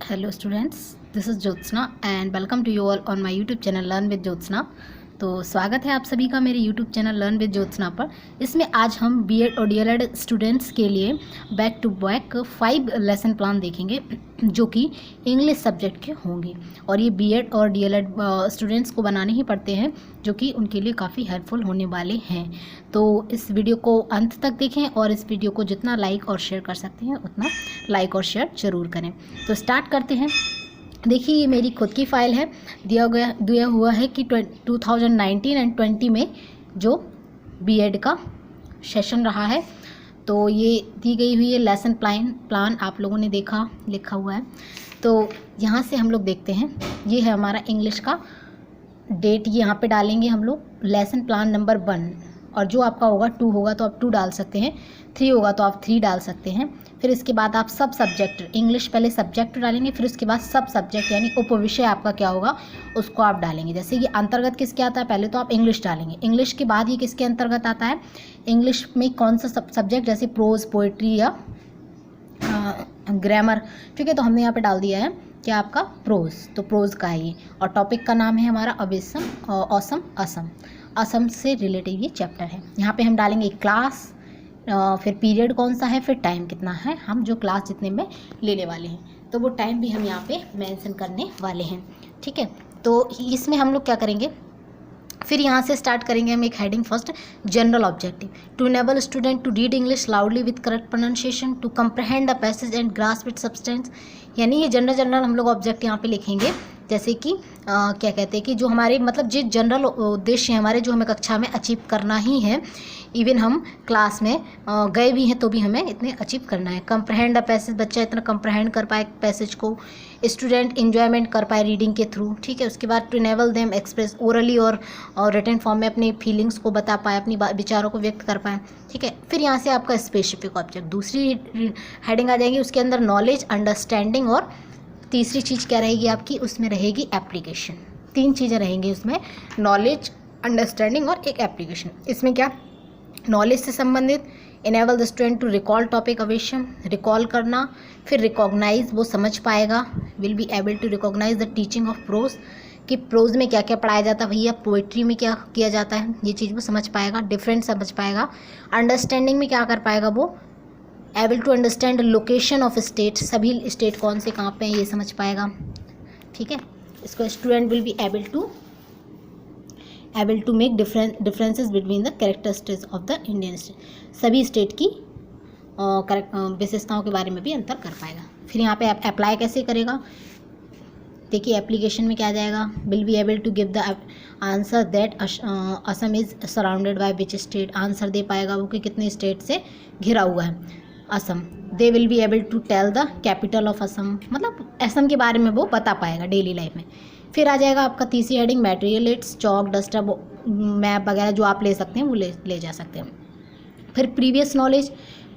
Hello students, this is Jyotsna and welcome to you all on my YouTube channel learn with Jyotsna. तो स्वागत है आप सभी का मेरे YouTube channel learn with Jyotsna पर। इसमें आज हम बीएड और डीएलएड स्टूडेंट्स के लिए back to back 5 lesson plan देखेंगे जो कि इंग्लिश सब्जेक्ट के होंगे। और ये बीएड और डीएलएड स्टूडेंट्स को बनाने ही पड़ते हैं, जो कि उनके लिए काफ़ी हेल्पफुल होने वाले हैं। तो इस वीडियो को अंत तक देखें और इस वीडियो को जितना लाइक और शेयर कर सकते हैं उतना लाइक और शेयर ज़रूर करें। तो स्टार्ट करते हैं। देखिए, ये मेरी खुद की फ़ाइल है। दिया हुआ है कि 2019 एंड 20 में जो बीएड का सेशन रहा है, तो ये दी गई हुई है लेसन प्लान आप लोगों ने देखा, लिखा हुआ है। तो यहाँ से हम लोग देखते हैं, ये है हमारा इंग्लिश का डेट। ये यहाँ पे डालेंगे हम लोग लेसन प्लान नंबर 1, और जो आपका होगा 2 होगा तो आप 2 डाल सकते हैं, 3 होगा तो आप 3 डाल सकते हैं। फिर इसके बाद आप सब सब्जेक्ट, इंग्लिश पहले सब्जेक्ट डालेंगे, फिर उसके बाद सब सब्जेक्ट यानी उपविषय आपका क्या होगा उसको आप डालेंगे। जैसे ये अंतर्गत किसके आता है, पहले तो आप इंग्लिश डालेंगे, इंग्लिश के बाद ये किसके अंतर्गत आता है, इंग्लिश में कौन सा सब्जेक्ट, जैसे प्रोज, पोइट्री या ग्रामर। ठीक है, तो हमने यहाँ पे डाल दिया है कि आपका प्रोज, तो प्रोज का है ये। और टॉपिक का नाम है हमारा अवेसम औसम असम, असम से रिलेटेड ये चैप्टर है। यहाँ पे हम डालेंगे क्लास, फिर पीरियड कौन सा है, फिर टाइम कितना है, हम जो क्लास जितने में लेने वाले हैं, तो वो टाइम भी हम यहाँ पे मेंशन करने वाले हैं। ठीक है, तो इसमें हम लोग क्या करेंगे, फिर यहाँ से स्टार्ट करेंगे हम एक heading first, general objective to enable student to read English loudly with correct pronunciation, to comprehend the passage and grasp its substance. यानी ये जनरल हम लोग ऑब्जेक्ट यहाँ पे लिखेंगे। जैसे कि क्या कहते हैं कि जो हमारे मतलब जो जनरल उद्देश्य है हमारे, जो हमें कक्षा में अचीव करना ही है, इवन हम क्लास में गए भी हैं तो भी हमें इतने अचीव करना है। कंप्रहेंड द पैसेज, बच्चा इतना कंप्रहेंड कर पाए पैसेज को, स्टूडेंट इन्जॉयमेंट कर पाए रीडिंग के थ्रू। ठीक है, उसके बाद to enable them express orally और रिटन फॉर्म में अपनी फीलिंग्स को बता पाए, अपनी विचारों को व्यक्त कर पाए। ठीक है, फिर यहाँ से आपका स्पेसिफिक ऑब्जेक्ट, दूसरी हेडिंग आ जाएगी, उसके अंदर नॉलेज, अंडरस्टैंडिंग, और तीसरी चीज़ क्या रहेगी आपकी, उसमें रहेगी एप्लीकेशन। 3 चीज़ें रहेंगी उसमें, नॉलेज, अंडरस्टैंडिंग और एक एप्लीकेशन। इसमें क्या, नॉलेज से संबंधित enable the student to recall topic अवेशम, रिकॉल करना, फिर रिकॉग्नाइज, वो समझ पाएगा, will be able to recognise the teaching of prose, कि प्रोज में क्या क्या पढ़ाया जाता है भैया, पोइट्री में क्या किया जाता है, ये चीज़ वो समझ पाएगा, डिफरेंस समझ पाएगा। अंडरस्टैंडिंग में क्या कर पाएगा वो, able to understand location of state, सभी स्टेट कौन से कहाँ पे हैं ये समझ पाएगा। ठीक है, इसको student will be able to make differences between the characteristics of the Indian state, सभी स्टेट की विशेषताओं के बारे में भी अंतर कर पाएगा। फिर यहाँ पे अप्लाई कैसे करेगा, देखिए एप्लीकेशन में क्या आ जाएगा, will be able to give the answer that Assam is surrounded by which state, answer दे पाएगा वो कि कितने स्टेट से घिरा हुआ है Assam. They will be able to tell the capital of Assam, मतलब असम के बारे में वो बता पाएगा डेली लाइफ में। फिर आ जाएगा आपका तीसरी हेडिंग, मटेरियल एड्स, चौक, डस्टर, मैप वगैरह जो आप ले सकते हैं वो ले जा सकते हैं। फिर प्रीवियस नॉलेज,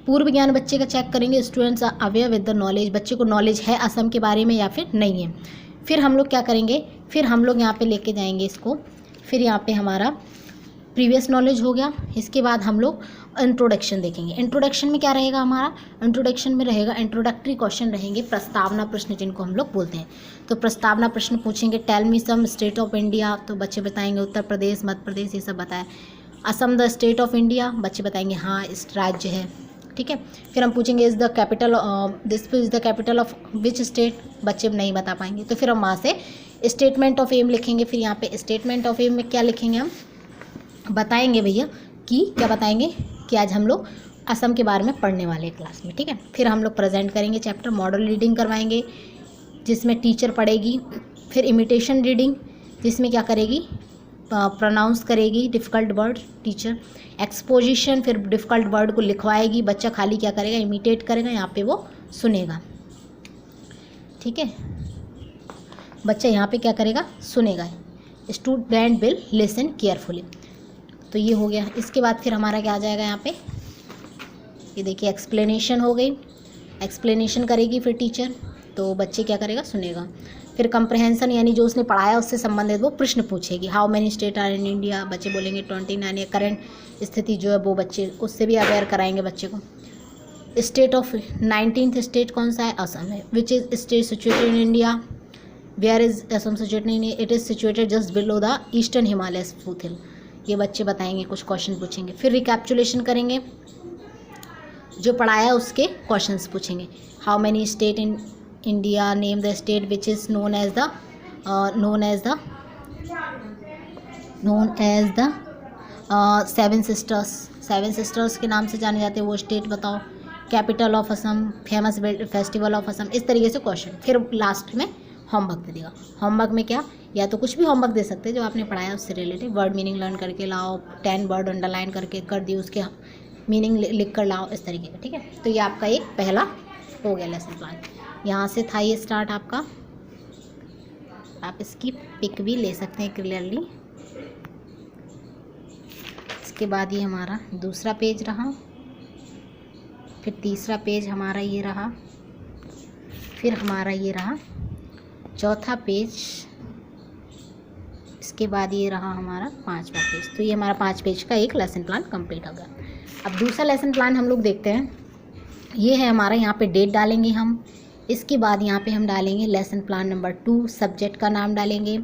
पूर्व ज्ञान बच्चे का चेक करेंगे, students are aware with the knowledge, बच्चे को नॉलेज है असम के बारे में या फिर नहीं है। फिर हम लोग क्या करेंगे, फिर हम लोग यहाँ पे लेके जाएंगे इसको, फिर यहाँ पे हमारा प्रीवियस नॉलेज हो गया। इसके बाद हम लोग इंट्रोडक्शन देखेंगे। इंट्रोडक्शन में क्या रहेगा हमारा, इंट्रोडक्शन में रहेगा इंट्रोडक्टरी क्वेश्चन रहेंगे, प्रस्तावना प्रश्न जिनको हम लोग बोलते हैं। तो प्रस्तावना प्रश्न पूछेंगे, tell me some state of India, तो बच्चे बताएंगे उत्तर प्रदेश, मध्य प्रदेश, ये सब बताए। Assam the state of India, बच्चे बताएंगे हाँ इस राज्य है। ठीक है, फिर हम पूछेंगे is the capital, this is the capital of which state, बच्चे नहीं बता पाएंगे। तो फिर हम वहाँ से स्टेटमेंट ऑफ एम लिखेंगे। फिर यहाँ पे स्टेटमेंट ऑफ एम में क्या लिखेंगे, हम बताएंगे भैया कि क्या बताएंगे कि आज हम लोग असम के बारे में पढ़ने वाले हैं क्लास में। ठीक है, फिर हम लोग प्रेजेंट करेंगे चैप्टर, मॉडल रीडिंग करवाएंगे जिसमें टीचर पढ़ेगी। फिर इमिटेशन रीडिंग जिसमें क्या करेगी, प्रोनाउंस करेगी डिफ़िकल्ट वर्ड टीचर। एक्सपोजिशन, फिर डिफ़िकल्ट वर्ड को लिखवाएगी, बच्चा खाली क्या करेगा, इमिटेट करेगा, यहाँ पे वो सुनेगा। ठीक है, बच्चा यहाँ पे क्या करेगा, सुनेगा, स्टूडेंट विल लिसन केयरफुली। तो ये हो गया। इसके बाद फिर हमारा क्या आ जाएगा यहाँ पे, ये देखिए एक्सप्लेनेशन हो गई, एक्सप्लेनेशन करेगी फिर टीचर, तो बच्चे क्या करेगा, सुनेगा। फिर कंप्रहेंसन यानी जो उसने पढ़ाया उससे संबंधित वो प्रश्न पूछेगी, how many state are in India, बच्चे बोलेंगे 29, या करंट स्थिति जो है वो बच्चे उससे भी अवेयर कराएंगे बच्चे को। स्टेट ऑफ 19th स्टेट कौन सा है? असम है। Which is state situated in India? Where is Assam situated in India? It is situated just below the eastern Himalayas foothill. ये बच्चे बताएंगे, कुछ क्वेश्चन पूछेंगे। फिर रिकैप्चुलेशन करेंगे, जो पढ़ाया उसके क्वेश्चंस पूछेंगे। How many state in India? Name the state which is known as the seven sisters. Seven sisters के नाम से जाने जाते हैं वो स्टेट बताओ। Capital of Assam, famous festival of Assam, इस तरीके से क्वेश्चन। फिर लास्ट में होमवर्क दे देगा। होमवर्क में क्या, या तो कुछ भी होमवर्क दे सकते हैं जो आपने पढ़ाया उससे रिलेटेड। वर्ड मीनिंग लर्न करके लाओ, 10 वर्ड अंडरलाइन करके कर दिए, उसके मीनिंग लिख कर लाओ, इस तरीके का। ठीक है, तो ये आपका एक पहला हो गया लेसन प्लान। यहाँ से था ये स्टार्ट आपका। आप इसकी पिक भी ले सकते हैं क्लियरली। इसके बाद ये हमारा दूसरा पेज रहा, फिर तीसरा पेज हमारा ये रहा, फिर हमारा ये रहा चौथा पेज, इसके बाद ये रहा हमारा 5वां पेज। तो ये हमारा 5 पेज का एक लेसन प्लान कंप्लीट हो गया। अब दूसरा लेसन प्लान हम लोग देखते हैं। ये है हमारा, यहाँ पे डेट डालेंगे हम। इसके बाद यहाँ पे हम डालेंगे लेसन प्लान नंबर 2, सब्जेक्ट का नाम डालेंगे।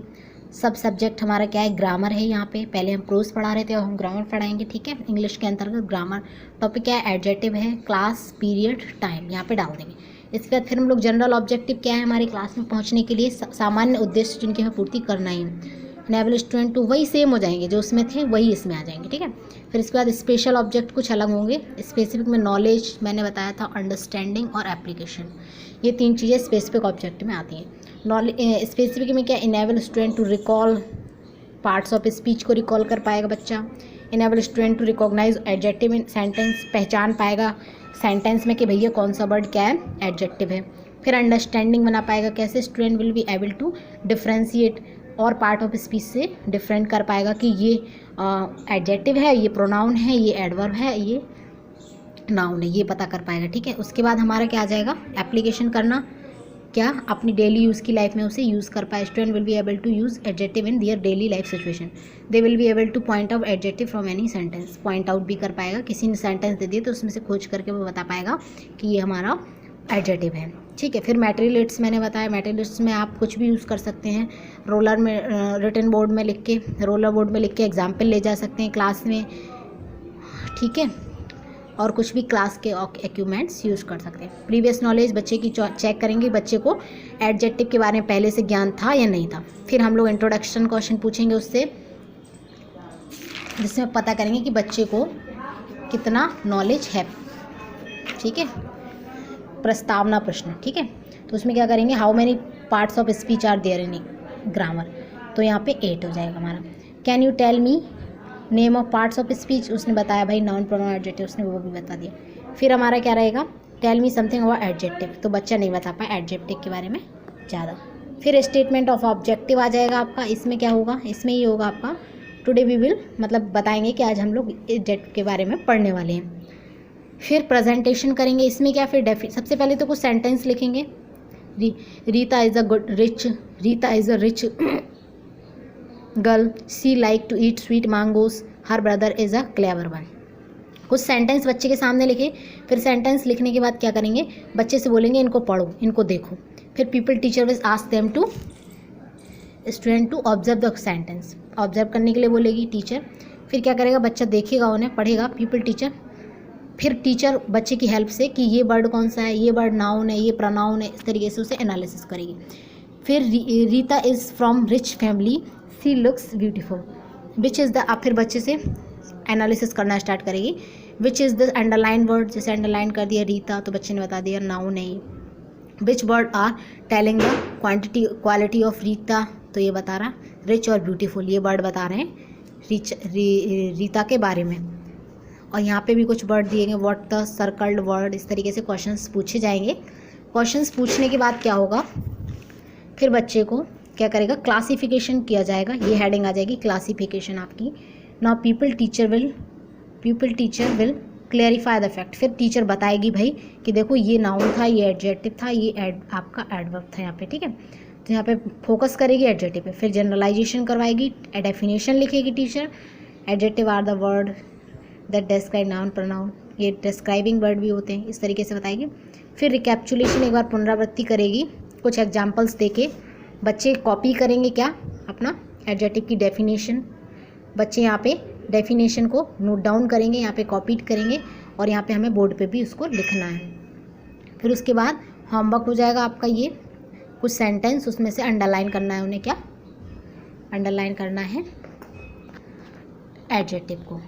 सब सब्जेक्ट हमारा क्या है? ग्रामर है। यहाँ पे पहले हम प्रोज पढ़ा रहे थे और हम ग्रामर पढ़ाएंगे। ठीक है, इंग्लिश के अंतर्गत ग्रामर। टॉपिक क्या है? एडजेक्टिव है। क्लास, पीरियड, टाइम यहाँ पे डाल देंगे। इसके बाद फिर हम लोग जनरल ऑब्जेक्टिव क्या है हमारी क्लास में पहुँचने के लिए, सामान्य उद्देश्य जिनकी हमें पूर्ति करना ही है। एनेबल स्टूडेंट टू, वही सेम हो जाएंगे जो उसमें थे वही इसमें आ जाएंगे। ठीक है, फिर इसके बाद स्पेशल ऑब्जेक्ट कुछ अलग होंगे। स्पेसिफिक में नॉलेज मैंने बताया था, अंडरस्टैंडिंग और एप्लीकेशन, ये 3 चीज़ें स्पेसिफिक ऑब्जेक्ट में आती हैं। नॉलेज स्पेसिफिक में क्या? Enable student to recall parts of speech को रिकॉल कर पाएगा बच्चा। Enable student to recognise adjective in sentence, पहचान पाएगा सेंटेंस में कि भैया कौन सा वर्ड क्या है, एडजेक्टिव है। फिर अंडरस्टैंडिंग बना पाएगा, कैसे? Student will be able to differentiate और पार्ट ऑफ स्पीच से डिफरेंट कर पाएगा कि ये एडजेक्टिव है, ये प्रोनाउन है, ये एडवर्ब है, ये नाउन है, ये पता कर पाएगा। ठीक है, उसके बाद हमारा क्या आ जाएगा? एप्लीकेशन करना, क्या अपनी डेली यूज़ की लाइफ में उसे यूज़ कर पाए। Student will be able to use adjective in their daily life situation. They will be able to point out adjective from any sentence, point out भी कर पाएगा। किसी ने सेंटेंस दे दिए तो उसमें से खोज करके वो बता पाएगा कि ये हमारा एडजेक्टिव है। ठीक है, फिर मैटेरियल्स मैंने बताया, मैटेरियल्स में आप कुछ भी यूज़ कर सकते हैं। रोलर में रिटन बोर्ड में लिख के, रोलर बोर्ड में लिख के एग्जाम्पल ले जा सकते हैं क्लास में। ठीक है, और कुछ भी क्लास के इक्विपमेंट्स यूज़ कर सकते हैं। प्रीवियस नॉलेज बच्चे की चेक करेंगे, बच्चे को एडजेक्टिव के बारे में पहले से ज्ञान था या नहीं था। फिर हम लोग इंट्रोडक्शन क्वेश्चन पूछेंगे उससे, जिसमें पता करेंगे कि बच्चे को कितना नॉलेज है। ठीक है, प्रस्तावना प्रश्न। ठीक है, तो उसमें क्या करेंगे? How many parts of speech are there in grammar, तो यहाँ पे 8 हो जाएगा हमारा। Can you tell me name of parts of speech, उसने बताया भाई नाउन, प्रोनाउन, एडजेक्टिव, उसने वो भी बता दिया। फिर हमारा क्या रहेगा? Tell me something about adjective, तो बच्चा नहीं बता पाया एडजेक्टिव के बारे में ज़्यादा। फिर स्टेटमेंट ऑफ ऑब्जेक्टिव आ जाएगा आपका। इसमें क्या होगा? इसमें ये होगा आपका टुडे वी विल, मतलब बताएंगे कि आज हम लोग एडजेक्टिव के बारे में पढ़ने वाले हैं। फिर प्रेजेंटेशन करेंगे। इसमें क्या? फिर सबसे पहले तो कुछ सेंटेंस लिखेंगे। Rita is a rich girl, she like to eat sweet mangoes, her brother is a clever one. कुछ सेंटेंस बच्चे के सामने लिखे। फिर सेंटेंस लिखने के बाद क्या करेंगे? बच्चे से बोलेंगे इनको पढ़ो, इनको देखो। फिर pupil teacher will ask them to student to observe the sentence, observe करने के लिए बोलेगी टीचर। फिर क्या करेगा? बच्चा देखेगा, उन्हें पढ़ेगा, पीपल टीचर। फिर टीचर बच्चे की हेल्प से कि ये वर्ड कौन सा है, ये वर्ड नाउन है, ये प्रोनाउन है, इस तरीके से उसे एनालिसिस करेगी। फिर Rita is from rich family, she looks beautiful, which is the, आप फिर बच्चे से एनालिसिस करना स्टार्ट करेगी। Which is the underline word, जैसे अंडरलाइन कर दिया रीता तो बच्चे ने बता दिया नाउन है। Which word are telling the quality of Rita, तो ये बता रहा रिच और ब्यूटीफुल, ये वर्ड बता रहे हैं रीता के बारे में। और यहाँ पे भी कुछ वर्ड दिएंगे, व्हाट द सर्कल्ड वर्ड, इस तरीके से क्वेश्चंस पूछे जाएंगे। क्वेश्चंस पूछने के बाद क्या होगा? फिर बच्चे को क्या करेगा? क्लासिफिकेशन किया जाएगा। ये हेडिंग आ जाएगी क्लासिफिकेशन आपकी। Now people teacher will clarify the fact, फिर टीचर बताएगी भाई कि देखो ये नाउन था, ये एडजेक्टिव था, ये आपका एडवर्ब था यहाँ पे। ठीक है, तो यहाँ पे फोकस करेगी एडजेक्टिव पे। फिर जनरलाइजेशन करवाएगी, डेफिनेशन लिखेगी teacher. Adjective are the word that describe noun, pronoun, ये डिस्क्राइबिंग वर्ड भी होते हैं, इस तरीके से बताएगी। फिर रिकैप्चुलेशन एक बार पुनरावृत्ति करेगी कुछ एग्जाम्पल्स देके। बच्चे कॉपी करेंगे क्या, अपना एडजेक्टिव की डेफिनेशन। बच्चे यहाँ पे डेफिनेशन को नोट डाउन करेंगे, यहाँ पे कॉपी करेंगे और यहाँ पे हमें बोर्ड पे भी उसको लिखना है। फिर उसके बाद होमवर्क हो जाएगा आपका ये कुछ सेंटेंस, उसमें से अंडरलाइन करना है उन्हें, क्या अंडरलाइन करना है एडजेक्टिव को।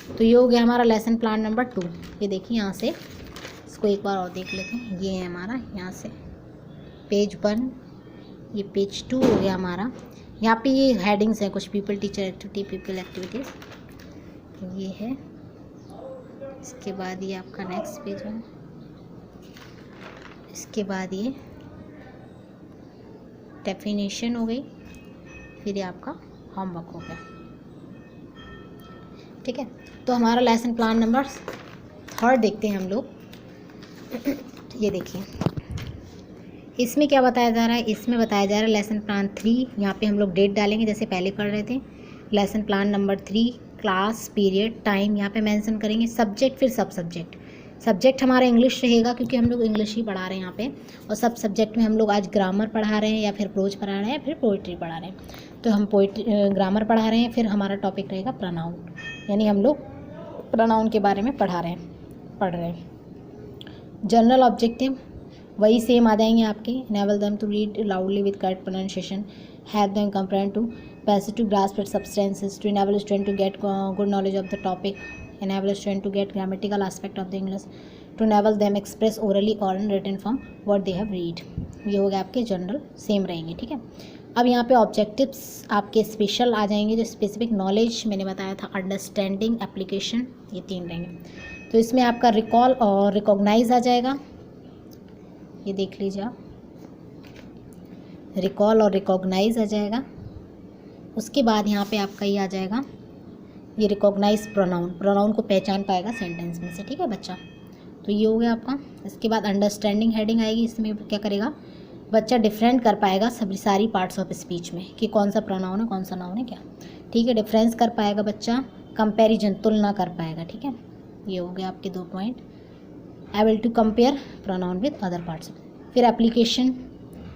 तो ये हो गया हमारा लेसन प्लान नंबर 2। ये देखिए यहाँ से इसको एक बार और देख लेते हैं। ये है हमारा यहाँ से पेज 1, ये पेज 2 हो गया हमारा। यहाँ पे ये हेडिंग्स हैं कुछ, people teacher activity, people activities, ये है। इसके बाद ये आपका नेक्स्ट पेज है, इसके बाद ये डेफिनेशन हो गई, फिर ये आपका होमवर्क हो गया। ठीक है, तो हमारा लेसन प्लान नंबर 3 देखते हैं हम लोग। ये देखिए इसमें क्या बताया जा रहा है, इसमें बताया जा रहा है लेसन प्लान 3। यहाँ पे हम लोग डेट डालेंगे जैसे पहले कर रहे थे। Lesson plan number 3, class, period, time यहाँ पे मेंशन करेंगे। सब्जेक्ट, फिर सब सब्जेक्ट। सब्जेक्ट हमारा इंग्लिश रहेगा क्योंकि हम लोग इंग्लिश ही पढ़ा रहे हैं यहाँ पे। और सब सब्जेक्ट में हम लोग आज ग्रामर पढ़ा रहे हैं या फिर प्रोज पढ़ा रहे हैं, फिर पोइट्री पढ़ा रहे हैं। तो हम ग्रामर पढ़ा रहे हैं। फिर हमारा टॉपिक रहेगा प्रोनाउन, यानी हम लोग प्रोनाउन के बारे में पढ़ रहे हैं। जनरल ऑब्जेक्टिव वही सेम आ जाएंगे आपके। Enable them to read loudly with correct pronunciation, help them comprehend to passage to grasp its substances, to enable student to get good knowledge of the topic, enable student to get grammatical aspect of the English, to enable them express orally or in written form what they have read। ये हो गया आपके general, same रहेंगे। ठीक है, अब यहाँ पे ऑब्जेक्टिव्स आपके स्पेशल आ जाएंगे। जो स्पेसिफिक नॉलेज मैंने बताया था, अंडरस्टैंडिंग, एप्लीकेशन, ये 3 रहेंगे। तो इसमें आपका रिकॉल और रिकॉग्नाइज आ जाएगा, ये देख लीजिए आप, रिकॉल और रिकॉग्नाइज आ जाएगा। उसके बाद यहाँ पे आपका ये आ जाएगा, ये रिकॉग्नाइज प्रोनाउन, प्रोनाउन को पहचान पाएगा सेंटेंस में से। ठीक है बच्चा, तो ये हो गया आपका। इसके बाद अंडरस्टैंडिंग हेडिंग आएगी। इसमें क्या करेगा बच्चा, डिफरेंट कर पाएगा सारी पार्ट्स ऑफ स्पीच में कि कौन सा प्रोनाउन है, कौन सा नाउन है, क्या। ठीक है, डिफरेंस कर पाएगा बच्चा, कंपैरिजन, तुलना कर पाएगा। ठीक है, ये हो गया आपके 2 point. Able to compare pronoun with other parts. फिर एप्लीकेशन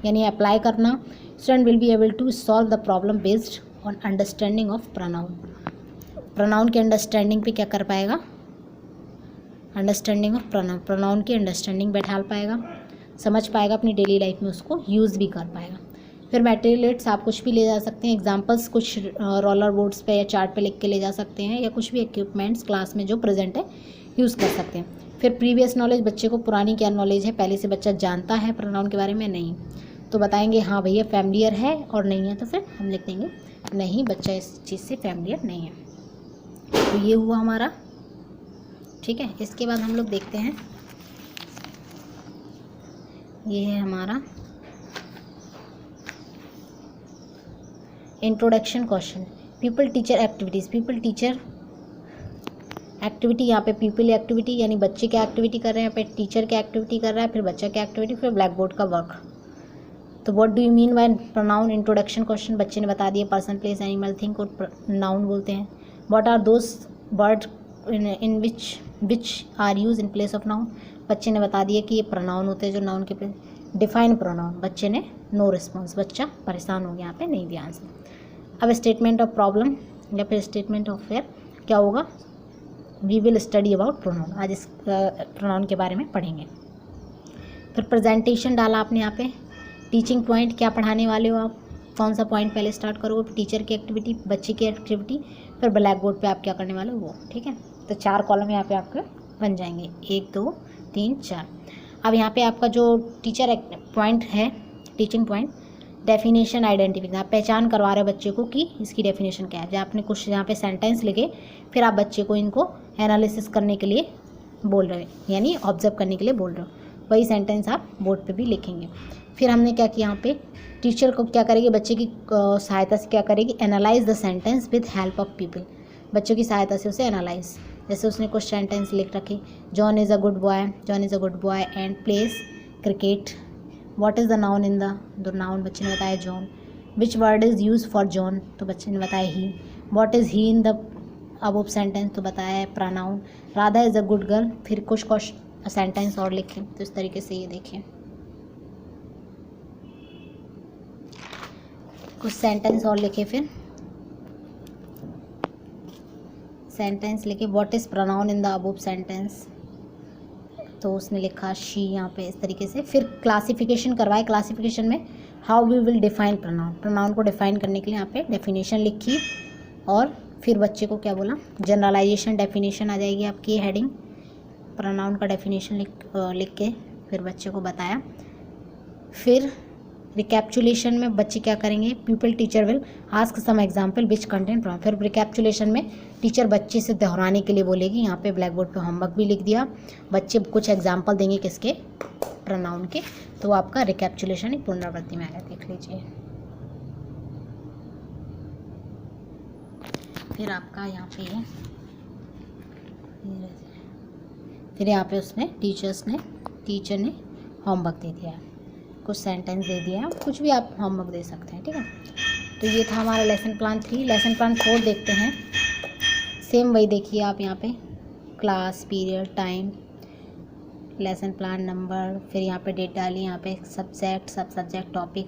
यानी अप्लाई करना। Student will be able to solve the problem based on understanding of pronoun. Pronoun की अंडरस्टैंडिंग पे क्या कर पाएगा, अंडरस्टैंडिंग ऑफ प्रोनाउन, प्रोनाउन की अंडरस्टैंडिंग बैठा पाएगा, समझ पाएगा, अपनी डेली लाइफ में उसको यूज़ भी कर पाएगा। फिर मटेरियल्स आप कुछ भी ले जा सकते हैं, एग्जांपल्स कुछ रोलर बोर्ड्स पे या चार्ट पे लिख के ले जा सकते हैं, या कुछ भी इक्विपमेंट्स क्लास में जो प्रेजेंट है यूज़ कर सकते हैं। फिर प्रीवियस नॉलेज, बच्चे को पुरानी क्या नॉलेज है, पहले से बच्चा जानता है प्रोनाउन के बारे में, नहीं, तो बताएंगे हाँ भैया फैमिलियर है, और नहीं है तो फिर हम लिख देंगे नहीं, बच्चा इस चीज़ से फैमिलियर नहीं है। तो ये हुआ हमारा। ठीक है, इसके बाद हम लोग देखते हैं, ये है हमारा introduction question. People teacher activities, people teacher activity, यहाँ पे पीपल एक्टिविटी यानी बच्चे क्या एक्टिविटी कर रहे हैं, यहाँ पे टीचर क्या एक्टिविटी कर रहा है, फिर बच्चा क्या एक्टिविटी, फिर ब्लैक बोर्ड का वर्क। तो what do you mean by pronoun, introduction question. बच्चे ने बता दिया पर्सन, प्लेस, एनिमल, थिंग को नाउन बोलते हैं। What are those word in which are use in place of noun. बच्चे ने बता दिया कि ये प्रोनाउन होते हैं जो नाउन के प्लेस। डिफाइन प्रोनाउन, बच्चे ने नो रिस्पॉन्स, बच्चा परेशान हो गया, यहाँ पे नहीं दिया आंसर। अब स्टेटमेंट ऑफ प्रॉब्लम या फिर स्टेटमेंट ऑफ फेयर क्या होगा, we will study about pronoun, आज इस प्रोनाउन के बारे में पढ़ेंगे। फिर प्रेजेंटेशन डाला आपने यहाँ पे, टीचिंग पॉइंट क्या पढ़ाने वाले हो आप, कौन सा पॉइंट पहले स्टार्ट करोगे, टीचर की एक्टिविटी, बच्चे की एक्टिविटी, फिर ब्लैक बोर्ड पे आप क्या करने वाले हो वो। ठीक है, तो 4 कॉलम यहाँ पे आपके बन जाएंगे, 1 2 3 4। अब यहाँ पे आपका जो टीचर पॉइंट है, टीचिंग पॉइंट, डेफिनेशन, आइडेंटिफिकेशन, आप पहचान करवा रहे हो बच्चे को कि इसकी डेफिनेशन क्या है। जब आपने कुछ यहाँ पे सेंटेंस लिखे, फिर आप बच्चे को इनको एनालिसिस करने के लिए बोल रहे हो, यानी ऑब्जर्व करने के लिए बोल रहे हो, वही सेंटेंस आप बोर्ड पे भी लिखेंगे। फिर हमने क्या किया, यहाँ पे टीचर को क्या करेगी, बच्चे की सहायता से क्या करेगी, analyse the sentence with help of people, बच्चों की सहायता से उसे एनालाइज। जैसे उसने कुछ सेंटेंस लिख रखे, John is a good boy, John is a good boy and plays cricket. What is the noun in the noun, बच्चे ने बताया John. Which word is use for John, तो बच्चे ने बताया he. What is he in the above sentence तो बताया है, pronoun. Radha is a good girl, फिर कुछ सेंटेंस और लिखें। तो इस तरीके से ये देखिए कुछ सेंटेंस और लिखे, फिर सेंटेंस लिखे what is pronoun in the above sentence, तो उसने लिखा शी यहाँ पे इस तरीके से। फिर क्लासिफिकेशन करवाए, क्लासिफिकेशन में how we will define pronoun, pronoun को डिफाइन करने के लिए यहाँ पे डेफिनेशन लिखी, और फिर बच्चे को क्या बोला, जनरलाइजेशन डेफिनेशन आ जाएगी आपकी हेडिंग, प्रोनाउन का डेफिनेशन लिख के फिर बच्चे को बताया। फिर रिकैप्चुलेशन में बच्चे क्या करेंगे, pupil teacher will ask some example which content pronoun. फिर रिकैप्चुलेशन में टीचर बच्चे से दोहराने के लिए बोलेगी, यहाँ पे ब्लैक बोर्ड पे होमवर्क भी लिख दिया, बच्चे कुछ एग्जाम्पल देंगे किसके, प्रोनाउन के, तो वो आपका रिकैप्चुलेशन एक पुनरावृत्ति में आएगा, देख लीजिए। फिर आपका यहाँ पे फिर यहाँ पे टीचर ने होमवर्क दे दिया है, कुछ सेंटेंस दे दिया है, कुछ भी आप होमवर्क दे सकते हैं, ठीक है। तो ये था हमारा लेसन प्लान 3। लेसन प्लान 4 देखते हैं। सेम वही देखिए आप यहाँ पे class, period, time, lesson plan number, फिर यहाँ पे डेट डाली, यहाँ पे सब्जेक्ट, सब सब्जेक्ट, टॉपिक,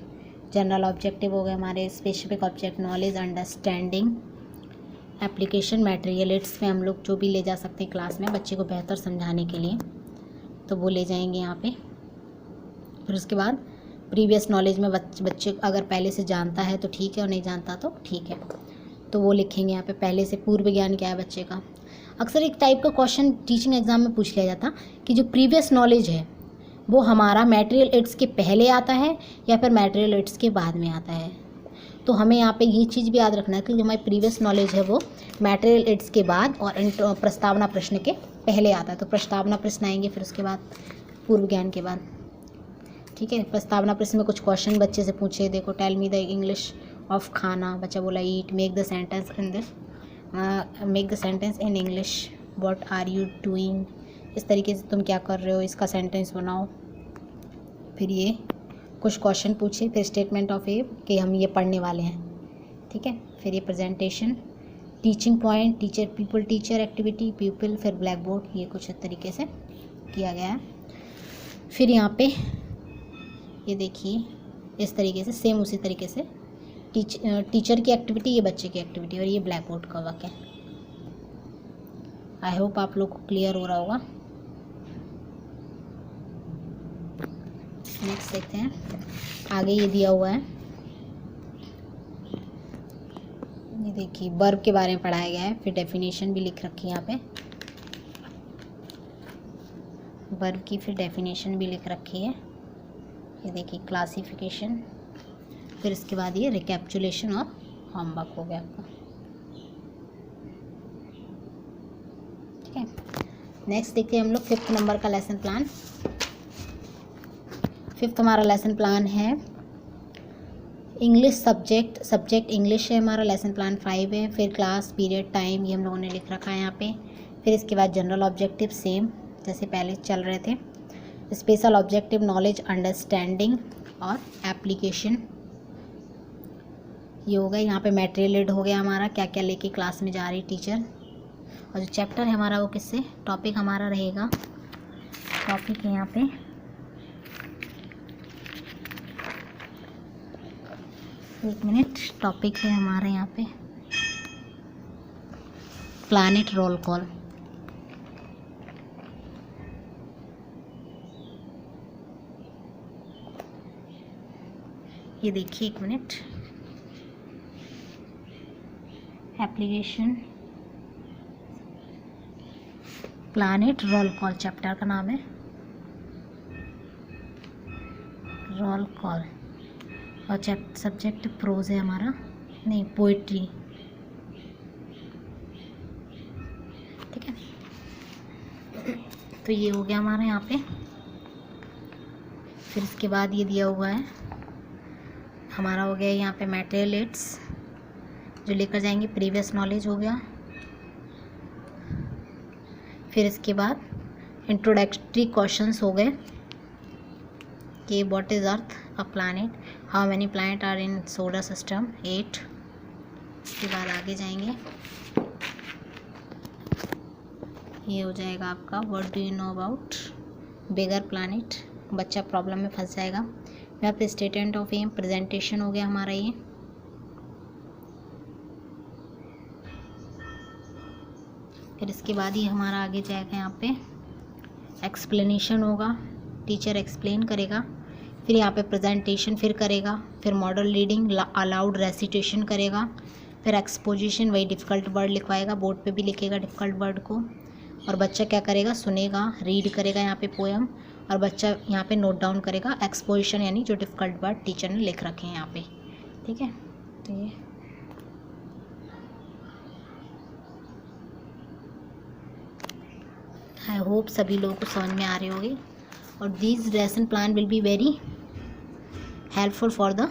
जनरल ऑब्जेक्टिव हो गए हमारे, specific object, knowledge, understanding, application, material aids में हम लोग जो भी ले जा सकते हैं क्लास में बच्चे को बेहतर समझाने के लिए, तो वो ले जाएंगे यहाँ पे। फिर उसके बाद प्रीवियस नॉलेज में बच्चे अगर पहले से जानता है तो ठीक है, और नहीं जानता तो ठीक है, तो वो लिखेंगे यहाँ पे पहले से पूर्व ज्ञान क्या है बच्चे का। अक्सर एक टाइप का क्वेश्चन टीचिंग एग्जाम में पूछ लिया जाता कि जो प्रीवियस नॉलेज है वो हमारा मटेरियल एड्स के पहले आता है या फिर मटेरियल एड्स के बाद में आता है। तो हमें यहाँ पे ये चीज़ भी याद रखना है कि जो हमारी प्रीवियस नॉलेज है वो मटेरियल एड्स के बाद और प्रस्तावना प्रश्न के पहले आता है। तो प्रस्तावना प्रश्न आएंगे फिर उसके बाद पूर्व ज्ञान के बाद, ठीक है। प्रस्तावना प्रश्न में कुछ क्वेश्चन बच्चे से पूछे, देखो tell me the English of खाना, बच्चा बोला eat, make the sentence in English, what are you doing, इस तरीके से तुम क्या कर रहे हो, इसका सेंटेंस बनाओ। फिर ये कुछ क्वेश्चन पूछे, फिर स्टेटमेंट ऑफ ए कि हम ये पढ़ने वाले हैं, ठीक है। फिर ये presentation, teaching point, teacher, people, teacher, activity, people, फिर ब्लैक बोर्ड, ये कुछ तरीके से किया गया है। फिर यहाँ पे ये देखिए इस तरीके से सेम उसी तरीके से टीचर की एक्टिविटी, ये बच्चे की एक्टिविटी, और ये ब्लैक बोर्ड का वर्क है। आई होप आप लोग को क्लियर हो रहा होगा। नेक्स्ट देखते हैं, आगे ये दिया हुआ है, ये देखिए वर्ब के बारे में पढ़ाया गया है, फिर डेफिनेशन भी लिख रखी है यहाँ पे, वर्ब की फिर डेफिनेशन भी लिख रखी है, ये देखिए क्लासिफिकेशन, फिर इसके बाद ये रिकैप्चुलेशन और होमवर्क हो गया आपका, ठीक है। नेक्स्ट देखते हैं हम लोग 5th नंबर का लेसन प्लान। 5th हमारा लेसन प्लान है इंग्लिश सब्जेक्ट इंग्लिश है हमारा, लेसन प्लान 5 है। फिर क्लास, पीरियड, टाइम, ये हम लोगों ने लिख रखा है यहाँ पे। फिर इसके बाद जनरल ऑब्जेक्टिव सेम जैसे पहले चल रहे थे, स्पेशल ऑब्जेक्टिव, नॉलेज, अंडरस्टैंडिंग और एप्लीकेशन, ये हो गए। यहाँ पे मटेरियल एड हो गया हमारा, क्या क्या लेके क्लास में जा रही टीचर, और जो चैप्टर है हमारा वो किससे, टॉपिक हमारा रहेगा, टॉपिक है यहाँ पे एक मिनट, टॉपिक है हमारे यहाँ पे प्लैनेट रोल कॉल। ये देखिए एक minute, application planet roll call chapter का नाम है, रोल कॉल, और सब्जेक्ट प्रोज है हमारा, नहीं पोइट्री, ठीक है। तो ये हो गया हमारा यहाँ पे। फिर इसके बाद ये दिया हुआ है हमारा, हो गया यहाँ पे मटेरियल एड्स जो लेकर जाएंगे, प्रीवियस नॉलेज हो गया। फिर इसके बाद इंट्रोडक्टरी क्वेश्चंस हो गए कि what is earth a planet, how many planet are in solar system, 8। इसके बाद आगे जाएंगे, ये हो जाएगा आपका what do you know about bigger planet. बच्चा प्रॉब्लम में फंस जाएगा। यहाँ पे स्टेटमेंट ऑफ एम प्रेजेंटेशन हो गया हमारा ये। फिर इसके बाद ही हमारा आगे जाएगा, यहाँ पे एक्सप्लेनेशन होगा, टीचर एक्सप्लेन करेगा। फिर यहाँ पे प्रेजेंटेशन फिर करेगा, फिर मॉडल रीडिंग, अलाउड रेसिटेशन करेगा, फिर एक्सपोजिशन, वही डिफ़िकल्ट वर्ड लिखवाएगा, बोर्ड पे भी लिखेगा डिफ़िकल्ट वर्ड को। और बच्चा क्या करेगा, सुनेगा, रीड करेगा यहाँ पे पोएम, और बच्चा यहाँ पे नोट डाउन करेगा एक्सपोजिशन यानी जो डिफ़िकल्ट वर्ड टीचर ने लिख रखे हैं यहाँ पे। ठीक है, तो ये आई होप सभी लोगों को समझ में आ रही होगी। और this lesson plan will be very helpful for the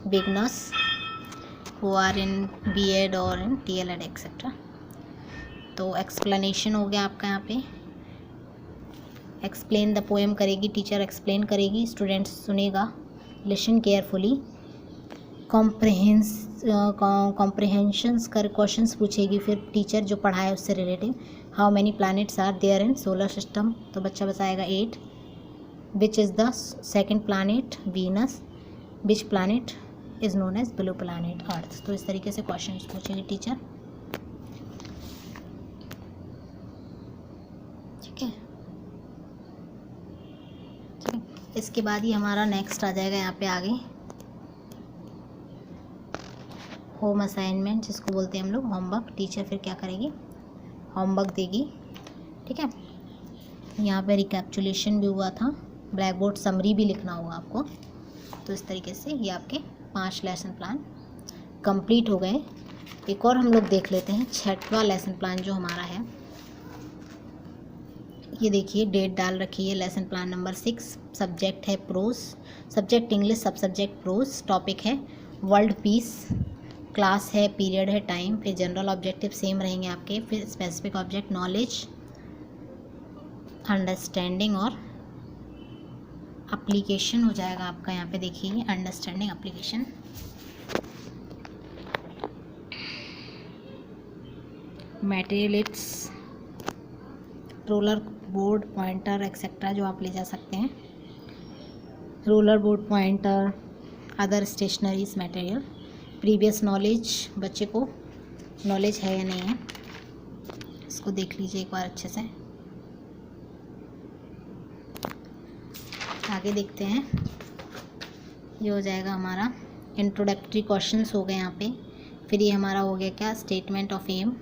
beginners who are in B.Ed और in TLED एक्सेट्रा। तो एक्सप्लेनेशन हो गया आपका, यहाँ पे एक्सप्लेन द पोएम करेगी टीचर, एक्सप्लेन करेगी, स्टूडेंट सुनेगा, लिसन केयरफुली, कॉम्प्रहेंशंस कर क्वेश्चंस पूछेगी फिर टीचर जो पढ़ाए उससे relative. How many planets are there in solar system, तो बच्चा बताएगा 8। Which is the second planet Venus, which planet is known as blue planet earth. तो इस तरीके से क्वेश्चन पूछेगी टीचर। ठीक है, इसके बाद ही हमारा नेक्स्ट आ जाएगा यहाँ पे आगे होम असाइनमेंट, जिसको बोलते हैं हम लोग होमवर्क। टीचर फिर क्या करेगी, होमवर्क देगी। ठीक है, यहाँ पे रिकैप्चुलेशन भी हुआ था, ब्लैक बोर्ड समरी भी लिखना होगा आपको। तो इस तरीके से ये आपके 5 लेसन प्लान कंप्लीट हो गए। एक और हम लोग देख लेते हैं 6वां लेसन प्लान जो हमारा है। ये देखिए डेट डाल रखी है, लेसन प्लान नंबर 6। सब्जेक्ट है प्रोज, सब्जेक्ट इंग्लिश, सब सब्जेक्ट प्रोज, टॉपिक है वर्ल्ड पीस, क्लास है, पीरियड है, टाइम, फिर जनरल ऑब्जेक्टिव सेम रहेंगे आपके, फिर स्पेसिफिक ऑब्जेक्ट नॉलेज, अंडरस्टैंडिंग और एप्लीकेशन हो जाएगा आपका। यहाँ पे देखिए understanding application. Materials, roller board, pointer etcetera जो आप ले जा सकते हैं, roller board, pointer, other stationeries material. Previous knowledge, बच्चे को नॉलेज है या नहीं है, इसको देख लीजिए एक बार अच्छे से। आगे देखते हैं, ये हो जाएगा हमारा इंट्रोडक्टरी क्वेश्चंस हो गए यहाँ पे। फिर ये हमारा हो गया क्या, स्टेटमेंट ऑफ एम।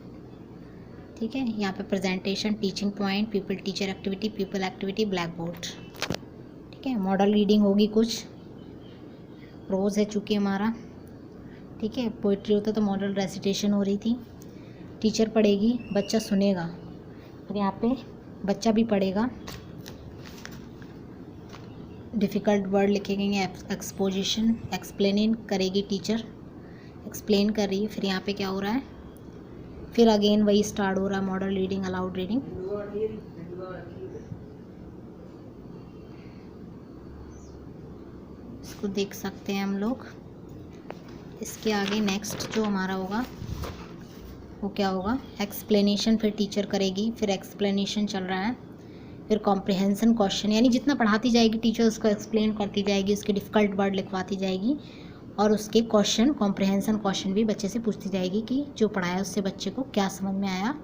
ठीक है, यहाँ पे presentation, teaching point, people teacher activity, people activity, black board. ठीक है, मॉडल रीडिंग होगी कुछ, प्रोज है चूँकि हमारा। ठीक है, पोइट्री होता तो मॉडल रेसिटेशन हो रही थी। टीचर पढ़ेगी, बच्चा सुनेगा, और यहाँ पे बच्चा भी पढ़ेगा, डिफ़िकल्ट वर्ड लिखे गए, एक्सपोजिशन, एक्सप्लेन करेगी टीचर, एक्सप्लेन कर रही है। फिर यहाँ पे क्या हो रहा है, फिर अगेन वही स्टार्ट हो रहा है, मॉडल रीडिंग, अलाउड रीडिंग। इसको देख सकते हैं हम लोग। इसके आगे नेक्स्ट जो हमारा होगा वो क्या होगा, एक्सप्लेनेशन फिर टीचर करेगी, फिर एक्सप्लेनेशन चल रहा है, फिर कॉम्प्रिहेंशन क्वेश्चन, यानी जितना पढ़ाती जाएगी टीचर उसको एक्सप्लेन करती जाएगी, उसके डिफ़िकल्ट वर्ड लिखवाती जाएगी, और उसके क्वेश्चन कॉम्प्रिहेंशन क्वेश्चन भी बच्चे से पूछती जाएगी कि जो पढ़ाया उससे बच्चे को क्या समझ में आया,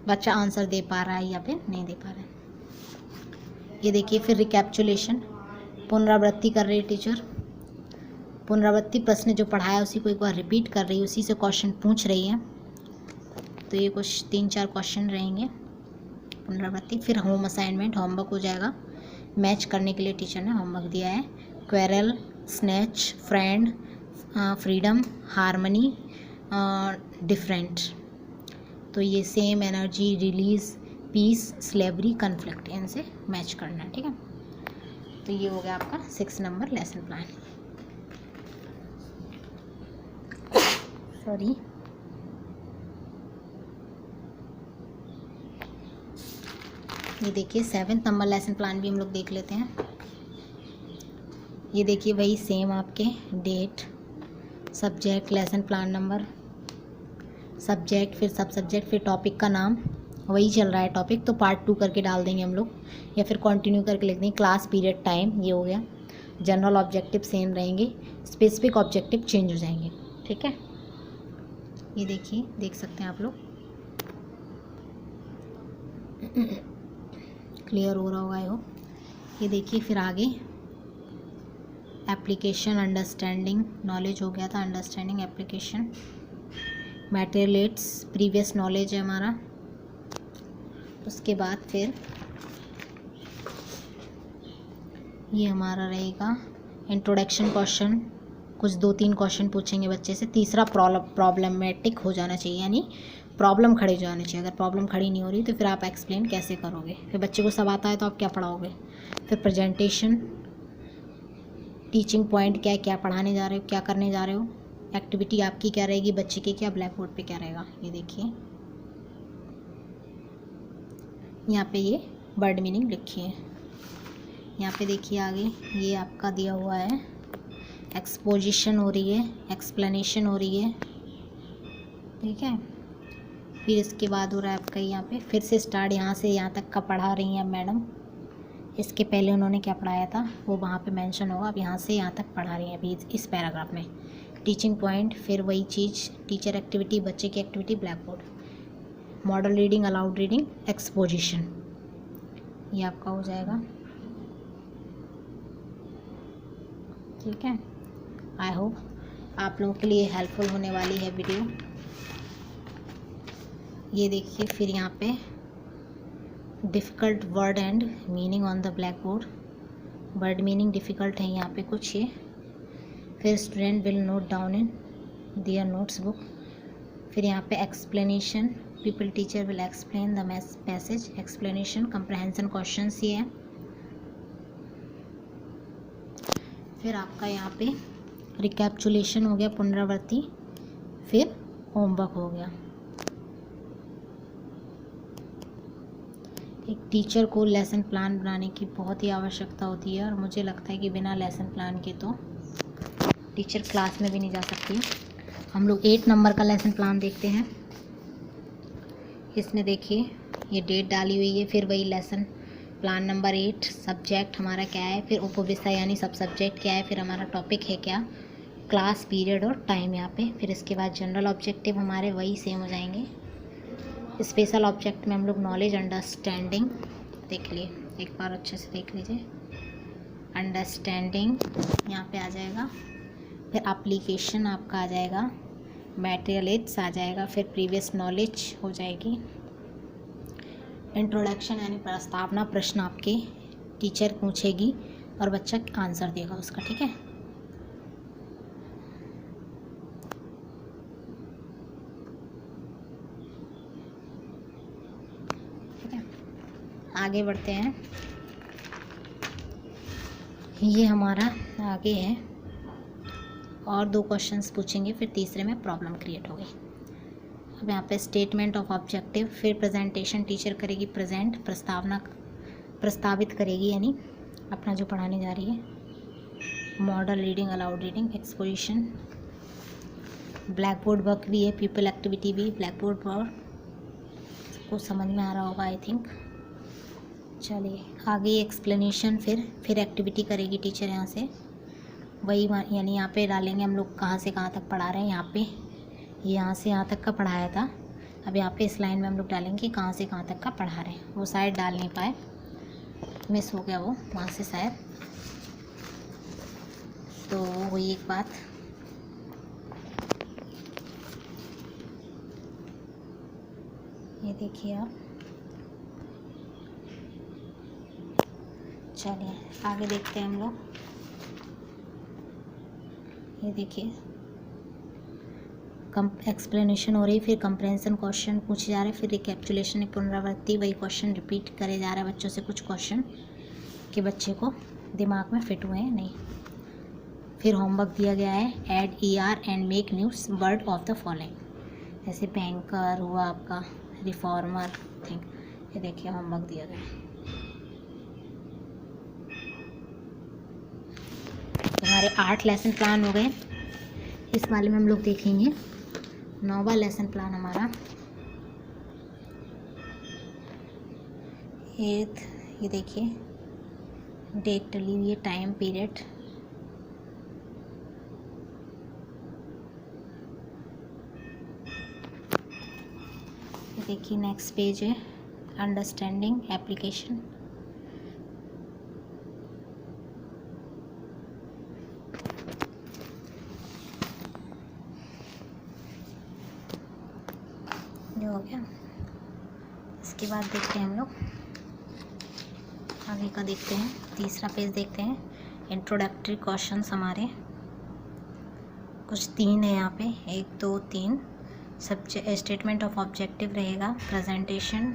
बच्चा आंसर दे पा रहा है या फिर नहीं दे पा रहा है। ये देखिए फिर रिकैप्चुलेशन, पुनरावृत्ति कर रही है टीचर, पुनरावृत्ति प्रश्न जो पढ़ाया उसी को एक बार रिपीट कर रही है, उसी से क्वेश्चन पूछ रही है। तो ये कुछ 3-4 क्वेश्चन रहेंगे, पुनरावृत्ति। फिर होम असाइनमेंट, होमवर्क हो जाएगा, मैच करने के लिए टीचर ने होमवर्क दिया है। Quarrel, snatch, friend, freedom, harmony, different. तो ये same, energy, release, peace, slavery, conflict, इनसे मैच करना है। ठीक है, तो ये हो गया आपका 6 नंबर लेसन प्लान। सॉरी, ये देखिए 7th नंबर लेसन प्लान भी हम लोग देख लेते हैं। ये देखिए वही सेम आपके date, subject, lesson plan number, subject, फिर सब सब्जेक्ट, फिर टॉपिक का नाम, वही चल रहा है टॉपिक तो पार्ट 2 करके डाल देंगे हम लोग, या फिर कंटिन्यू करके लिख देंगे। क्लास, पीरियड, टाइम, ये हो गया। जनरल ऑब्जेक्टिव सेम रहेंगे, स्पेसिफिक ऑब्जेक्टिव चेंज हो जाएंगे। ठीक है, ये देखिए, देख सकते हैं आप लोग, क्लियर हो रहा होगा आई होप। ये देखिए, फिर आगे एप्लीकेशन, अंडरस्टैंडिंग, नॉलेज हो गया था, understanding, application, material aids, previous knowledge है हमारा। उसके बाद फिर ये हमारा रहेगा इंट्रोडक्शन क्वेश्चन, कुछ 2-3 क्वेश्चन पूछेंगे बच्चे से। तीसरा प्रॉब्लमेटिक हो जाना चाहिए, यानी प्रॉब्लम खड़ी हो जानी चाहिए। अगर प्रॉब्लम खड़ी नहीं हो रही तो फिर आप एक्सप्लेन कैसे करोगे, फिर बच्चे को सब आता है तो आप क्या पढ़ाओगे। फिर प्रेजेंटेशन, टीचिंग पॉइंट क्या है, क्या पढ़ाने जा रहे हो, क्या करने जा रहे हो, एक्टिविटी आपकी क्या रहेगी, बच्चे की क्या, ब्लैक बोर्ड पे क्या रहेगा। ये देखिए, यहाँ पे ये वर्ड मीनिंग लिखिए। यहाँ पे देखिए आगे ये आपका दिया हुआ है, एक्सपोजिशन हो रही है, एक्सप्लेनेशन हो रही है। ठीक है, फिर इसके बाद हो रहा है आपका यहाँ पे फिर से स्टार्ट, यहाँ से यहाँ तक का पढ़ा रही हैं मैडम। इसके पहले उन्होंने क्या पढ़ाया था वो वहाँ पे मेंशन होगा। अब यहाँ से यहाँ तक पढ़ा रही हैं अभी इस पैराग्राफ में। टीचिंग पॉइंट, फिर वही चीज़, टीचर एक्टिविटी, बच्चे की activity, black board, model reading, allowed reading, exposition, ये आपका हो जाएगा। ठीक है, आई होप आप लोगों के लिए हेल्पफुल होने वाली है वीडियो। ये देखिए, फिर यहाँ पे difficult word and meaning on the blackboard, word meaning difficult है यहाँ पे कुछ ये। फिर student will note down in their notes book. फिर यहाँ पे explanation, pupil teacher will explain the passage, explanation, comprehension questions ये है। फिर आपका यहाँ पे रिकैप्चुलेशन हो गया, पुनरावृत्ति, फिर होमवर्क हो गया। एक टीचर को लेसन प्लान बनाने की बहुत ही आवश्यकता होती है, और मुझे लगता है कि बिना लेसन प्लान के तो टीचर क्लास में भी नहीं जा सकती। हम लोग 8 नंबर का लेसन प्लान देखते हैं। इसमें देखिए ये डेट डाली हुई है, फिर वही लेसन प्लान नंबर 8, सब्जेक्ट हमारा क्या है, फिर उपविषय यानी सब सब्जेक्ट क्या है, फिर हमारा टॉपिक है क्या, क्लास, पीरियड और टाइम यहाँ पे। फिर इसके बाद जनरल ऑब्जेक्टिव हमारे वही सेम हो जाएंगे। स्पेशल ऑब्जेक्ट में हम लोग नॉलेज, अंडरस्टैंडिंग देख लिए, एक बार अच्छे से देख लीजिए, अंडरस्टैंडिंग यहाँ पे आ जाएगा। फिर एप्लीकेशन आपका आ जाएगा, मटेरियल एड्स आ जाएगा, फिर प्रीवियस नॉलेज हो जाएगी। इंट्रोडक्शन यानी प्रस्तावना, प्रश्न आपके टीचर पूछेगी और बच्चा आंसर देगा उसका। ठीक है, आगे बढ़ते हैं। ये हमारा आगे है, और 2 क्वेश्चंस पूछेंगे, फिर तीसरे में प्रॉब्लम क्रिएट होगी। अब यहाँ पे स्टेटमेंट ऑफ ऑब्जेक्टिव, फिर प्रेजेंटेशन टीचर करेगी, प्रेजेंट, प्रस्तावना प्रस्तावित करेगी यानी अपना जो पढ़ाने जा रही है, model reading, allowed reading, exposition, black board work भी है, पीपल एक्टिविटी भी, ब्लैक बोर्ड वर्क को समझ में आ रहा होगा आई थिंक। चलिए आगे एक्सप्लेनेशन, फिर एक्टिविटी करेगी टीचर यहाँ से, वही यानी यहाँ पे डालेंगे हम लोग कहाँ से कहाँ तक पढ़ा रहे हैं। यहाँ पे यहाँ से यहाँ तक का पढ़ाया था, अब यहाँ पे इस लाइन में हम लोग डालेंगे कि कहाँ से कहाँ तक का पढ़ा रहे हैं। वो शायद डाल नहीं पाए, मिस हो गया वो वहाँ से शायद, तो वही एक बात। ये देखिए आप, चलिए आगे देखते हैं हम लोग। ये देखिए एक्सप्लेनेशन हो रही, फिर कंप्रहेंशन क्वेश्चन पूछे जा रहे, फिर रिकैप्चुलेशन, एक पुनरावृत्ति, वही क्वेश्चन रिपीट करे जा रहा है बच्चों से, कुछ क्वेश्चन कि बच्चे को दिमाग में फिट हुए हैं नहीं। फिर होमवर्क दिया गया है, add ER and make news word of the following, जैसे बैंकर हुआ आपका, रिफॉर्मर थिंक। ये देखिए होमवर्क दिया गया है। हमारे 8 लेसन प्लान हो गए। इस वाले में हम लोग देखेंगे 9वां लेसन प्लान हमारा 8th, ये देखिए डेट डली हुई है, टाइम पीरियड, ये देखिए नेक्स्ट पेज है अंडरस्टैंडिंग एप्लीकेशन। जो हो गया, इसके बाद देखते हैं हम लोग आगे का, देखते हैं तीसरा पेज देखते हैं। इंट्रोडक्टरी क्वेश्चंस हमारे कुछ 3 है यहाँ पे, 1 2 3। सब्जेक्ट स्टेटमेंट ऑफ ऑब्जेक्टिव रहेगा, presentation,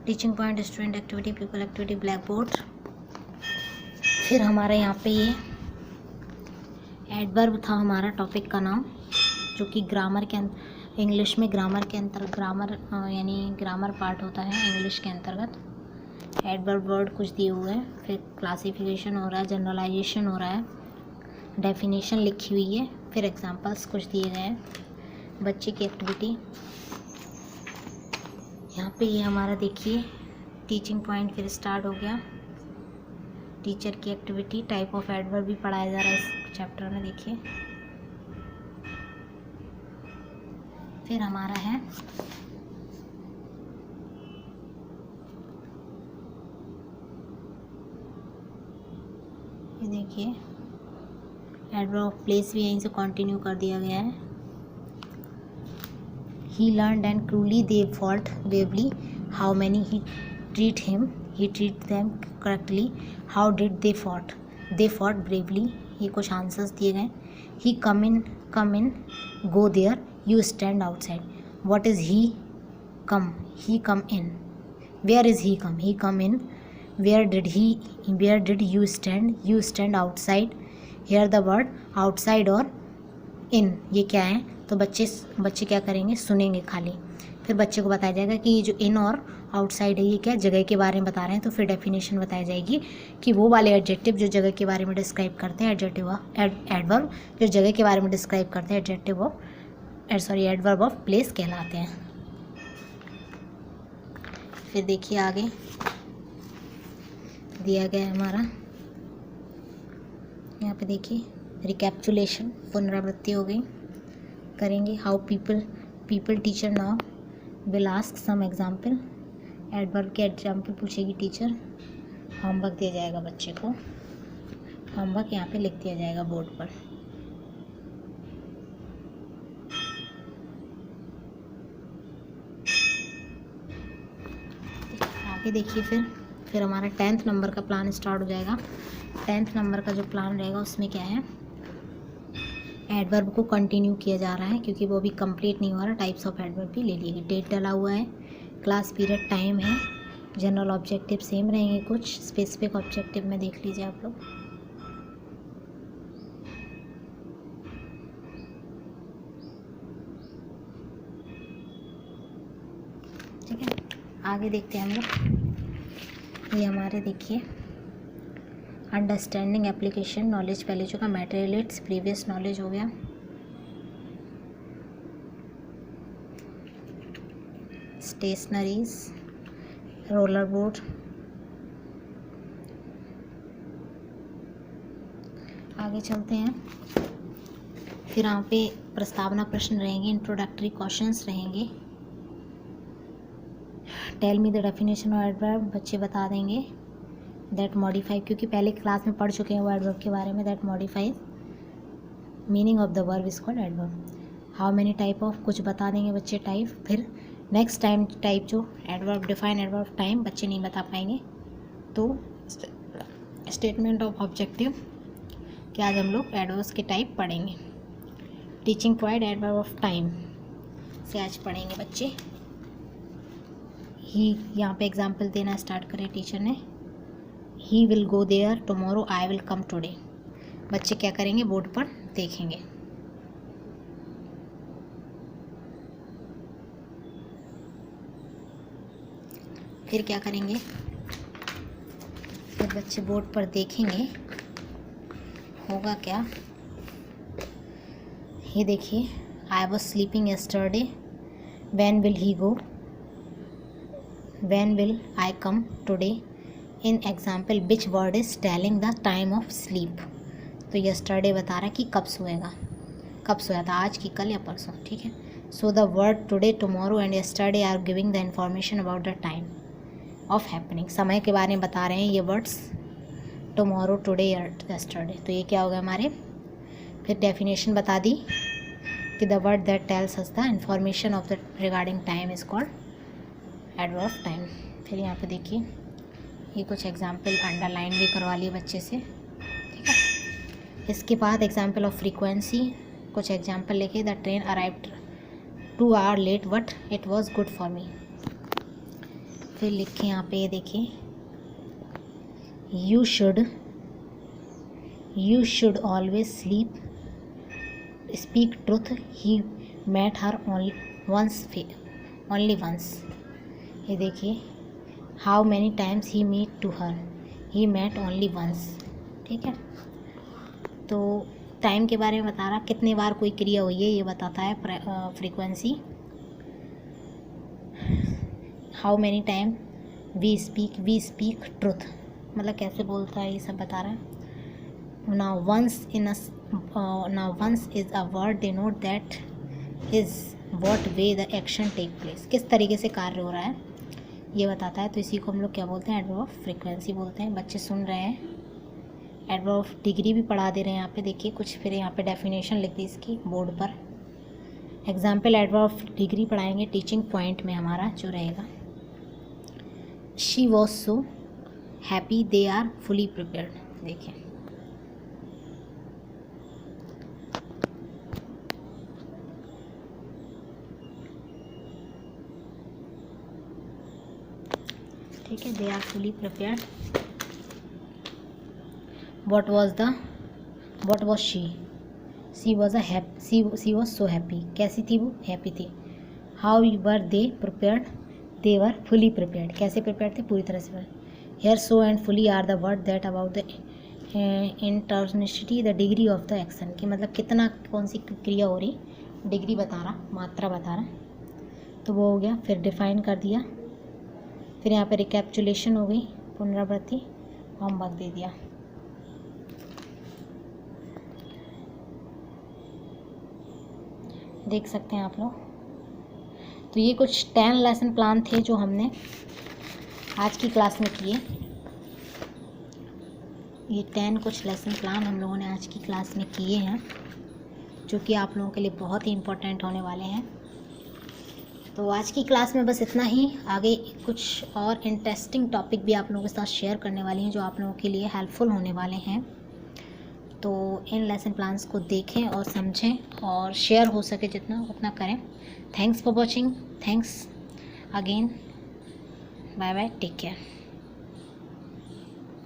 teaching point, student activity, people activity, black board. फिर हमारा यहाँ पे ये एडवर्ब था हमारा टॉपिक का नाम, जो कि ग्रामर के इंग्लिश में ग्रामर के अंतर्गत, ग्रामर यानी ग्रामर पार्ट होता है इंग्लिश के अंतर्गत। एडवर्ब वर्ड कुछ दिए हुए हैं, फिर क्लासिफिकेशन हो रहा है, जनरलाइजेशन हो रहा है, डेफिनेशन लिखी हुई है, फिर एग्जांपल्स कुछ दिए गए हैं, बच्चे की एक्टिविटी। यहाँ पे ये हमारा देखिए टीचिंग पॉइंट फिर स्टार्ट हो गया, टीचर की एक्टिविटी, टाइप ऑफ एडवर्ब भी पढ़ाया जा रहा है इस चैप्टर में देखिए। फिर हमारा है ये देखिए एडवर्ब ऑफ प्लेस भी यहीं से कंटिन्यू कर दिया गया है। He learned and cruelly they fought bravely, how many he treat him, he treat them correctly, how did they fought bravely. ये कुछ आंसर्स दिए गए। He come in go there, you stand outside. What is he come in? Where is he come in. Where did you stand outside. Here the word outside और in ये क्या है, तो बच्चे क्या करेंगे, सुनेंगे खाली। फिर बच्चे को बताया जाएगा कि ये जो इन और आउटसाइड है ये क्या जगह के बारे में बता रहे हैं, तो फिर डेफिनेशन बताई जाएगी कि वो वाले एडजेक्टिव जो जगह के बारे में डिस्क्राइब करते हैं, एडवर्ब जो जगह के बारे में डिस्क्राइब करते हैं एडवर्ब ऑफ प्लेस कहलाते हैं। फिर देखिए आगे दिया गया है हमारा, यहाँ पे देखिए रिकैप्चुलेशन, पुनरावृत्ति हो गई, करेंगे। How pupil teacher now will ask some example, adverb के एग्जाम्पल पूछेगी टीचर। होमवर्क दिया जाएगा बच्चे को, होमवर्क यहाँ पे लिख दिया जाएगा बोर्ड पर। आगे देखिए फिर हमारा 10th नंबर का प्लान स्टार्ट हो जाएगा। 10th नंबर का जो प्लान रहेगा उसमें क्या है, एडवर्ब को कंटिन्यू किया जा रहा है क्योंकि वो भी कंप्लीट नहीं हो रहा। टाइप्स ऑफ एडवर्ब भी ले लिए, डेट डला हुआ है, क्लास पीरियड टाइम है, जनरल ऑब्जेक्टिव सेम रहेंगे, कुछ स्पेसिफिक ऑब्जेक्टिव में देख लीजिए आप लोग। ठीक है, आगे देखते हैं हम लोग। ये हमारे देखिए अंडरस्टैंडिंग एप्लीकेशन, नॉलेज पहले जो का, मटेरियल्स प्रीवियस नॉलेज हो गया, स्टेशनरीज, रोलर बोर्ड। आगे चलते हैं, फिर यहाँ पे प्रस्तावना प्रश्न रहेंगे, इंट्रोडक्टरी क्वेश्चंस रहेंगे। Tell me the definition of adverb, बच्चे बता देंगे। दैट मॉडिफाई, क्योंकि पहले क्लास में पढ़ चुके हैं वो एडवर्ब के बारे में। That modifies meaning of the verb is called adverb. How many type of, कुछ बता देंगे बच्चे टाइप। फिर नेक्स्ट टाइम टाइप जो एडवर्ब, डिफाइन एडवर्ब टाइम बच्चे नहीं बता पाएंगे। तो स्टेटमेंट ऑफ ऑब्जेक्टिव कि आज हम लोग एडवर्ब्स के टाइप पढ़ेंगे। Teaching point adverb of time से आज पढ़ेंगे बच्चे। ही यहाँ पे एग्जाम्पल देना स्टार्ट करें टीचर ने। He will go there tomorrow, I will come today. बच्चे क्या करेंगे, बोर्ड पर देखेंगे। फिर क्या करेंगे, फिर बच्चे बोर्ड पर देखेंगे, होगा क्या, ये देखिए I was sleeping yesterday. When will he go? When will I come today? In example, which word is telling the time of sleep? तो yesterday बता रहा है कि कब सोएगा, कब सोया था, आज की, कल या परसों, ठीक है. So the word today, tomorrow and yesterday are giving the information about the time of happening. समय के बारे में बता रहे हैं ये वर्ड्स, टुमारो, टुडे या yesterday. तो ये क्या हो गया हमारे. फिर डेफिनेशन बता दी कि the word that tells us the information of the regarding time is called adverb of time. फिर यहाँ पे देखिए ये कुछ एग्जाम्पल अंडरलाइन भी करवा लिए बच्चे से, ठीक है. इसके बाद एग्जाम्पल ऑफ फ्रीक्वेंसी, कुछ एग्जाम्पल लिखे. The train arrived 2 hours late but it was good for me. फिर लिखे यहाँ पे, ये देखिए, you should always speak truth. He met her only once. ये देखिए, how many times he meet to her. He met only once, ठीक है. तो टाइम के बारे में बता रहा, कितने बार कोई क्रिया हुई है ये बताता है frequency. How many time we speak truth, मतलब कैसे बोलता है ये सब बता रहा है. now once is a word denote that is what way the action take place. किस तरीके से कार्य हो रहा है ये बताता है. तो इसी को हम लोग क्या बोलते हैं, एडवर्ब ऑफ फ्रीक्वेंसी बोलते हैं. बच्चे सुन रहे हैं. एडवर्ब ऑफ डिग्री भी पढ़ा दे रहे हैं यहाँ पे, देखिए कुछ. फिर यहाँ पे डेफिनेशन लिख दी इसकी बोर्ड पर. एग्जाम्पल एडवर्ब ऑफ डिग्री पढ़ाएंगे टीचिंग पॉइंट में हमारा जो रहेगा. She was so happy, they are fully prepared. देखिए ठीक है, they are fully prepared. What was she was so happy. कैसी थी वो, हैप्पी थी. How were they prepared, they were fully prepared. कैसे प्रिपेयर्ड थे, पूरी तरह से. Here so and fully are the word that about the intensity, the degree of the action. की मतलब कितना, कौन सी क्रिया हो रही, डिग्री बता रहा, मात्रा बता रहा. तो वो हो गया. फिर डिफाइन कर दिया. फिर यहाँ पे रिकैप्चुलेशन हो गई, पुनरावृत्ति, होमवर्क दे दिया. देख सकते हैं आप लोग. तो ये कुछ 10 लेसन प्लान थे जो हमने आज की क्लास में किए. ये 10 कुछ लेसन प्लान हम लोगों ने आज की क्लास में किए हैं, जो कि आप लोगों के लिए बहुत ही इम्पोर्टेंट होने वाले हैं. तो आज की क्लास में बस इतना ही. आगे कुछ और इंटरेस्टिंग टॉपिक भी आप लोगों के साथ शेयर करने वाली हैं जो आप लोगों के लिए हेल्पफुल होने वाले हैं. तो इन लेसन प्लान्स को देखें और समझें और शेयर हो सके जितना उतना करें. Thanks for watching. Thanks again. Bye bye. Take care.